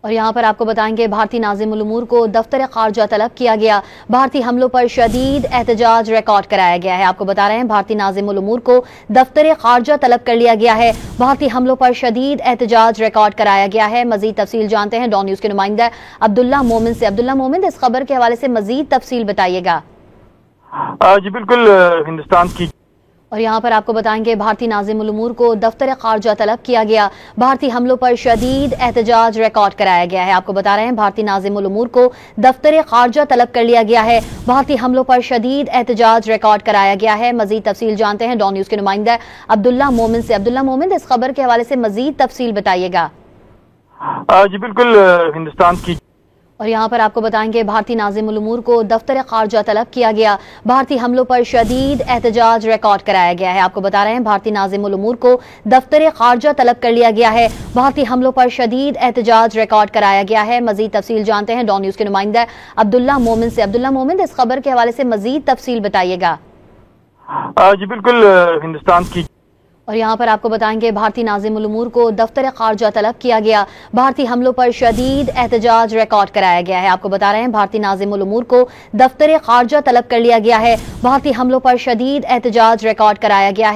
और यहाँ पर आपको बताएंगे भारतीय नाज़िमुल उमूर को दफ्तर खारजा तलब किया गया। भारतीय हमलों पर शदीद एहतजाज रिकॉर्ड कराया गया है। आपको बता रहे हैं भारतीय नाज़िमुल उमूर को दफ्तर खारजा तलब कर लिया गया है। भारतीय हमलों पर शदीद एहतजाज रिकॉर्ड कराया गया है। मजीद तफसील जानते हैं डॉन न्यूज के नुमाइंदा अब्दुल्ला मोमिन से। अब्दुल्ला मोमिन, इस खबर के हवाले से मजीद तफसील बताइएगा। जी बिल्कुल, हिंदुस्तान की और यहाँ पर आपको बताएंगे भारतीय नाज़िमुल उमूर को दफ्तर खारजा तलब किया गया। भारतीय हमलों पर शदीद एहतजाज रिकॉर्ड कराया गया है। आपको बता रहे हैं भारतीय नाज़िमुल उमूर को दफ्तर खारजा तलब कर लिया गया है। भारतीय हमलों पर शदीद एहतजाज रिकॉर्ड कराया गया है। मजीद तफसील जानते हैं डॉन न्यूज के नुमाइंदा अब्दुल्ला मोमिन से। अब्दुल्ला मोमिन, इस खबर के हवाले से मजीद तफसील बताइएगा। जी बिल्कुल, हिंदुस्तान की और यहाँ पर आपको बताएंगे भारतीय नाज़िमुल उमूर को दफ्तर खारजा तलब किया गया। भारतीय हमलों पर शदीद एहतजाज रिकॉर्ड कराया गया है। आपको बता रहे हैं भारतीय नाज़िमुल उमूर को दफ्तर खारजा तलब कर लिया गया है। भारतीय हमलों पर शदीद एहतजाज रिकॉर्ड कराया गया है। मजीद तफसील जानते हैं डॉन न्यूज के नुमाइंदा अब्दुल्ला मोमिन से। अब्दुल्ला मोमिन, इस खबर के हवाले से मजीद तफसील बताइएगा। जी बिल्कुल, हिंदुस्तान की और यहाँ पर आपको बताएंगे भारतीय नाज़िमुल उमूर को दफ्तर खारजा तलब किया गया। भारतीय हमलों पर शदीद एहतजाज रिकॉर्ड कराया गया है। आपको बता रहे हैं भारतीय नाज़िमुल उमूर को दफ्तर खारजा तलब कर लिया गया है। भारतीय हमलों पर शदीद एहतजाज रिकॉर्ड कराया गया है।